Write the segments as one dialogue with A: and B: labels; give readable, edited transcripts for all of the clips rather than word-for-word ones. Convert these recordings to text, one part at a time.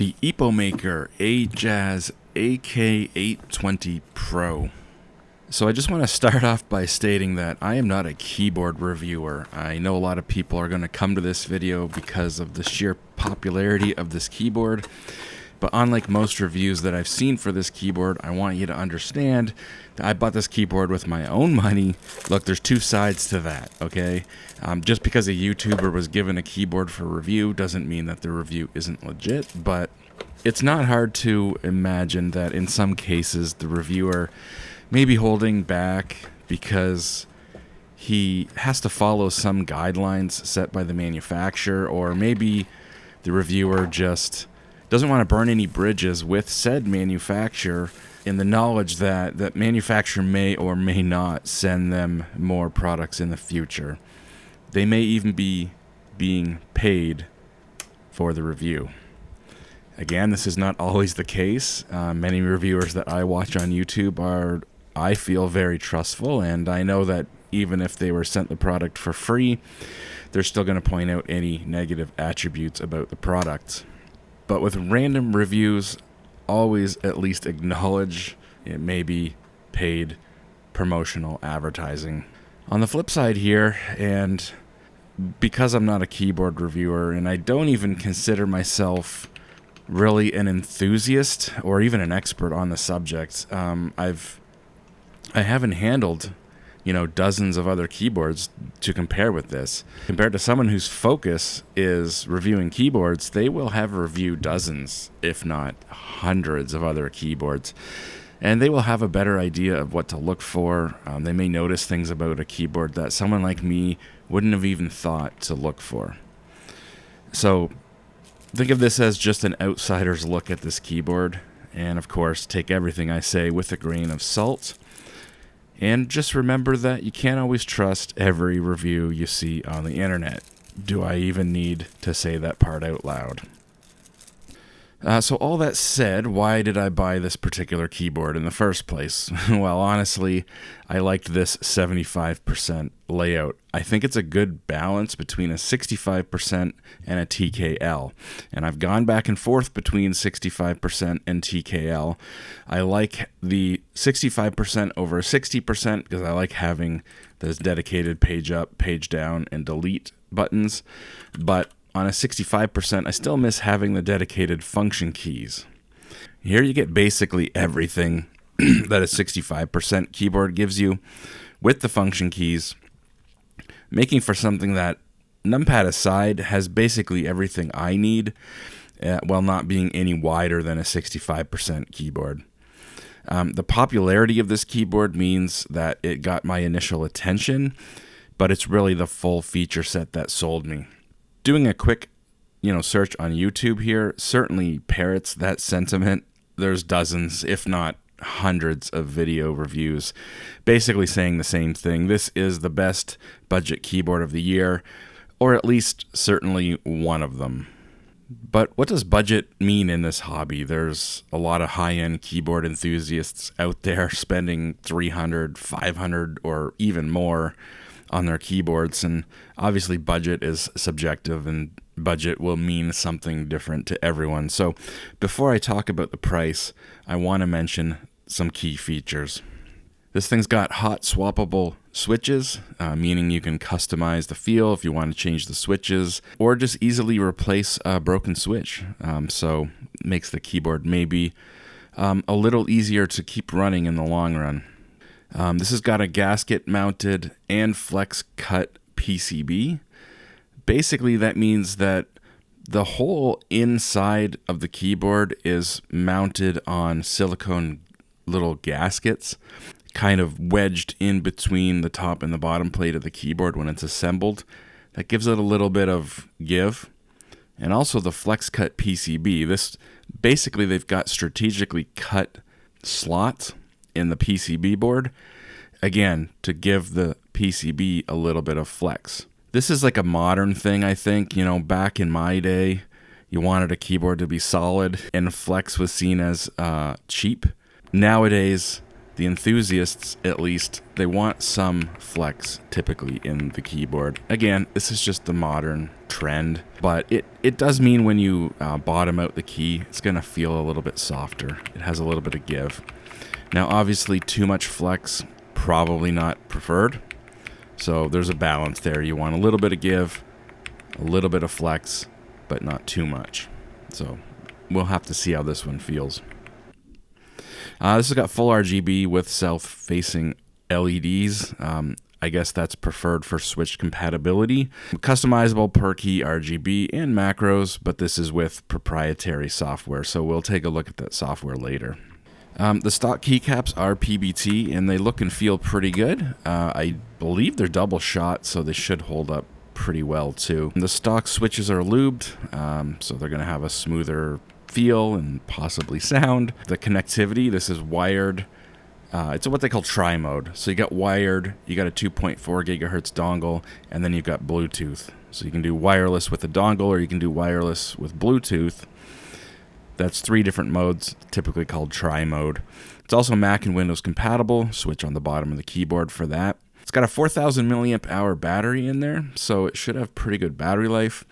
A: the Epomaker Ajazz AK820 Pro. So I just want to start off by stating that I am not a keyboard reviewer. I know a lot of people are going to come to this video because of the sheer popularity of this keyboard. But unlike most reviews that I've seen for this keyboard, I want you to understand that I bought this keyboard with my own money. Look, there's two sides to that, okay? Just because a YouTuber was given a keyboard for review doesn't mean that the review isn't legit, but it's not hard to imagine that in some cases the reviewer may be holding back because he has to follow some guidelines set by the manufacturer, or maybe the reviewer just doesn't want to burn any bridges with said manufacturer in the knowledge that that manufacturer may or may not send them more products in the future. They may even be being paid for the review. Again, this is not always the case. Many reviewers that I watch on YouTube are, I feel, very trustful, and I know that even if they were sent the product for free, they're still going to point out any negative attributes about the product. But with random reviews, always at least acknowledge it may be paid promotional advertising. On the flip side here, and because I'm not a keyboard reviewer and I don't even consider myself really an enthusiast or even an expert on the subject, I haven't handled dozens of other keyboards to compare with this. Compared to someone whose focus is reviewing keyboards, they will have reviewed dozens, if not hundreds of other keyboards. And they will have a better idea of what to look for. They may notice things about a keyboard that someone like me wouldn't have even thought to look for. So think of this as just an outsider's look at this keyboard. And of course, take everything I say with a grain of salt. And just remember that you can't always trust every review you see on the internet. Do I even need to say that part out loud? So all that said, why did I buy this particular keyboard in the first place? Well, honestly, I liked this 75% layout. I think it's a good balance between a 65% and a TKL. And I've gone back and forth between 65% and TKL. I like the 65% over 60% because I like having those dedicated page up, page down, and delete buttons. But on a 65%, I still miss having the dedicated function keys. Here you get basically everything that a 65% keyboard gives you with the function keys, making for something that, numpad aside, has basically everything I need while not being any wider than a 65% keyboard. The popularity of this keyboard means that it got my initial attention, but it's really the full feature set that sold me. Doing a quick, search on YouTube here certainly parrots that sentiment. There's dozens, if not hundreds, of video reviews basically saying the same thing. This is the best budget keyboard of the year, or at least certainly one of them. But what does budget mean in this hobby? There's a lot of high-end keyboard enthusiasts out there spending $300, $500, or even more on their keyboards, and obviously budget is subjective and budget will mean something different to everyone. So before I talk about the price, I want to mention some key features. This thing's got Hotswappable switches, meaning you can customize the feel if you want to change the switches or just easily replace a broken switch. So it makes the keyboard maybe a little easier to keep running in the long run. This has got a gasket mounted and flex cut PCB. Basically, that means that the whole inside of the keyboard is mounted on silicone little gaskets, kind of wedged in between the top and the bottom plate of the keyboard when it's assembled. That gives it a little bit of give. And also the flex cut PCB. This basically, they've got strategically cut slots in the PCB board, again, to give the PCB a little bit of flex. This is like a modern thing, I think. Back in my day, you wanted a keyboard to be solid, and flex was seen as cheap. Nowadays, The enthusiasts, at least, they want some flex typically in the keyboard. Again, this is just the modern trend, but it does mean when you bottom out the key, it's going to feel a little bit softer. It has a little bit of give. Now, obviously, too much flex, probably not preferred. So there's a balance there. You want a little bit of give, a little bit of flex, but not too much. So we'll have to see how this one feels. This has got full RGB with south-facing LEDs. I guess that's preferred for switch compatibility. Customizable per key RGB and macros, but this is with proprietary software, so we'll take a look at that software later. The stock keycaps are PBT, and they look and feel pretty good. I believe they're double shot, so they should hold up pretty well too. The stock switches are lubed, so they're going to have a smoother feel and possibly sound. The connectivity, this is wired. It's what they call tri-mode. So you got wired, you got a 2.4 gigahertz dongle, and then you've got Bluetooth. So you can do wireless with a dongle, or you can do wireless with Bluetooth. That's 3 different modes, typically called tri-mode. It's also Mac and Windows compatible. Switch on the bottom of the keyboard for that. It's got a 4,000 milliamp hour battery in there, so it should have pretty good battery life.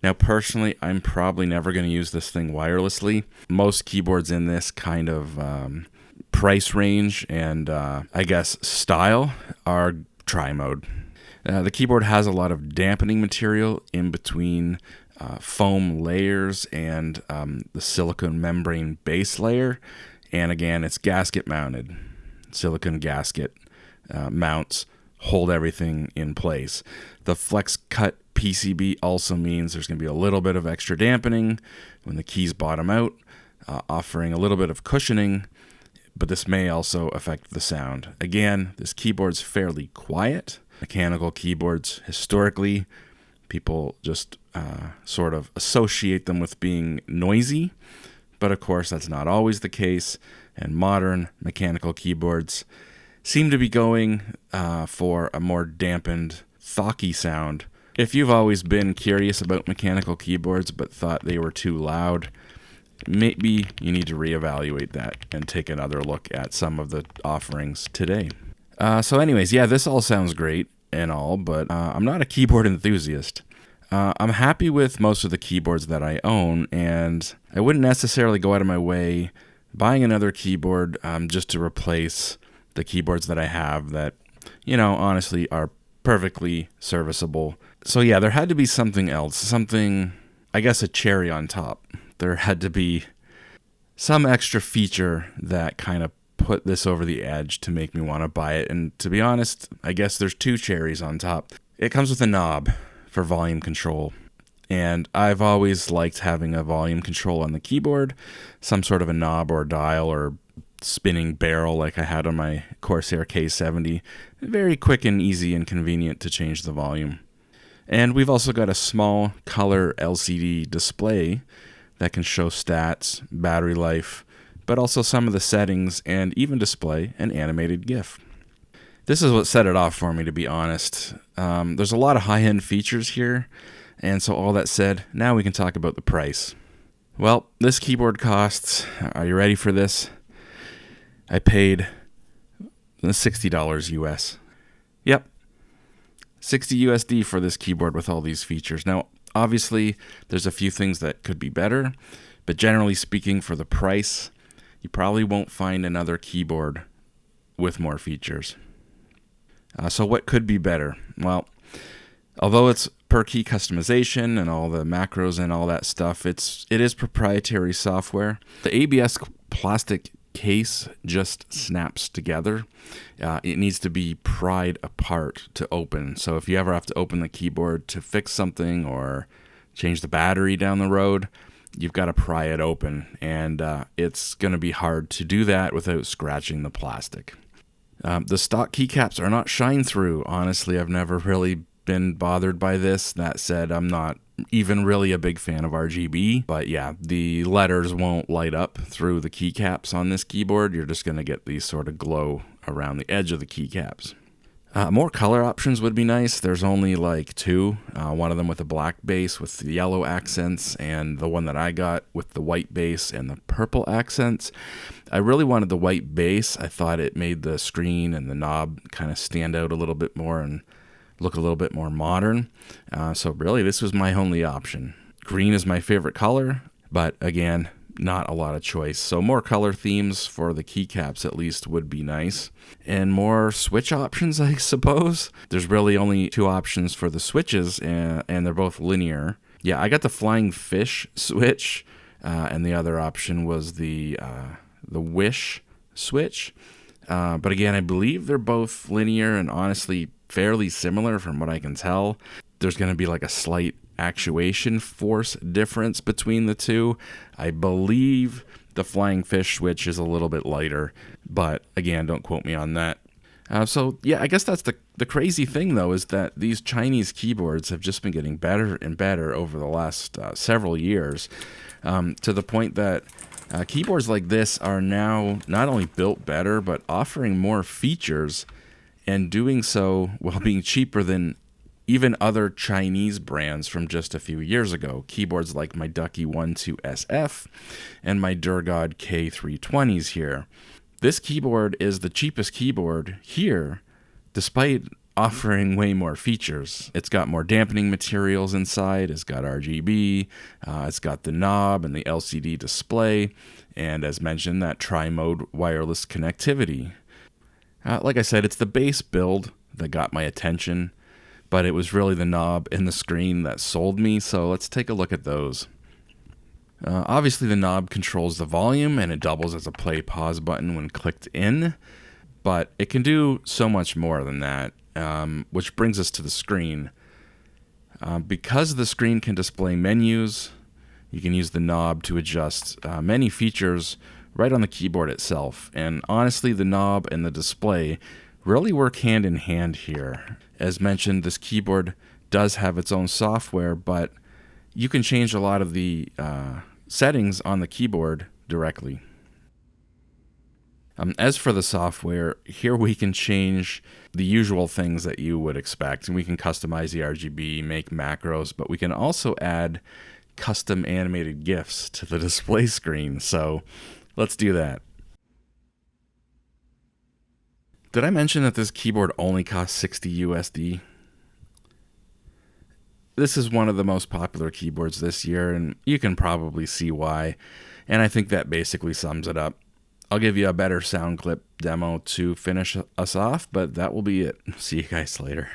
A: Now, personally, I'm probably never going to use this thing wirelessly. Most keyboards in this kind of price range and I guess style are tri-mode. The keyboard has a lot of dampening material in between foam layers and the silicone membrane base layer. And again, it's gasket mounted. Silicone gasket mounts hold everything in place. The flex cut PCB also means there's going to be a little bit of extra dampening when the keys bottom out, offering a little bit of cushioning, but this may also affect the sound. Again, this keyboard's fairly quiet. Mechanical keyboards, historically, people just sort of associate them with being noisy, but of course that's not always the case, and modern mechanical keyboards seem to be going for a more dampened, thocky sound. If you've always been curious about mechanical keyboards but thought they were too loud, maybe you need to reevaluate that and take another look at some of the offerings today. So anyways, yeah, this all sounds great and all, but I'm not a keyboard enthusiast. I'm happy with most of the keyboards that I own, and I wouldn't necessarily go out of my way buying another keyboard just to replace the keyboards that I have that, you know, honestly are perfectly serviceable. So yeah, there had to be something else, something, I guess, a cherry on top. There had to be some extra feature that kind of put this over the edge to make me want to buy it. And to be honest, I guess there's 2 cherries on top. It comes with a knob for volume control. And I've always liked having a volume control on the keyboard, some sort of a knob or dial or spinning barrel like I had on my Corsair K70. Very quick and easy and convenient to change the volume. And we've also got a small color LCD display that can show stats, battery life, but also some of the settings and even display an animated GIF. This is what set it off for me, to be honest. There's a lot of high-end features here, and so all that said, now we can talk about the price. Well, this keyboard costs, are you ready for this? I paid $60 US. Yep, 60 USD for this keyboard with all these features. Now, obviously, there's a few things that could be better, but generally speaking, for the price, you probably won't find another keyboard with more features. So what could be better? Well, although it's per key customization and all the macros and all that stuff, it is proprietary software. The ABS plastic case just snaps together. It needs to be pried apart to open. So if you ever have to open the keyboard to fix something or change the battery down the road, you've got to pry it open, and it's going to be hard to do that without scratching the plastic. The stock keycaps are not shine through. Honestly, I've never really been bothered by this. That said, I'm not even really a big fan of RGB, but yeah, the letters won't light up through the keycaps on this keyboard. You're just going to get these sort of glow around the edge of the keycaps. More color options would be nice. There's only like two. One of them with a black base with the yellow accents, and the one that I got with the white base and the purple accents. I really wanted the white base. I thought it made the screen and the knob kind of stand out a little bit more and look a little bit more modern. So really, this was my only option. Green is my favorite color, but again, not a lot of choice. So more color themes for the keycaps at least would be nice. And more switch options, I suppose. There's really only two options for the switches, and they're both linear. Yeah, I got the flying fish switch, and the other option was the wish switch. But again, I believe they're both linear and honestly fairly similar from what I can tell. There's going to be like a slight actuation force difference between the two. I believe the flying fish switch is a little bit lighter, but again, don't quote me on that. So yeah, I guess that's the crazy thing though, is that these Chinese keyboards have just been getting better and better over the last several years, to the point that keyboards like this are now not only built better, but offering more features, and doing so while being cheaper than even other Chinese brands from just a few years ago. Keyboards like my Ducky One SF and my Durgod K320s here. This keyboard is the cheapest keyboard here, despite offering way more features. It's got more dampening materials inside, it's got RGB, it's got the knob and the LCD display, and as mentioned, that tri-mode wireless connectivity. Like I said, it's the base build that got my attention, but it was really the knob and the screen that sold me, so let's take a look at those. Obviously, the knob controls the volume, and it doubles as a play-pause button when clicked in, but it can do so much more than that, which brings us to the screen. Because the screen can display menus, you can use the knob to adjust many features right on the keyboard itself, and honestly, the knob and the display really work hand in hand here. As mentioned, this keyboard does have its own software, but you can change a lot of the settings on the keyboard directly. As for the software, here we can change the usual things that you would expect, and we can customize the RGB, make macros, but we can also add custom animated GIFs to the display screen, so let's do that. Did I mention that this keyboard only costs $60 USD? This is one of the most popular keyboards this year, and you can probably see why, and I think that basically sums it up. I'll give you a better sound clip demo to finish us off, but that will be it. See you guys later.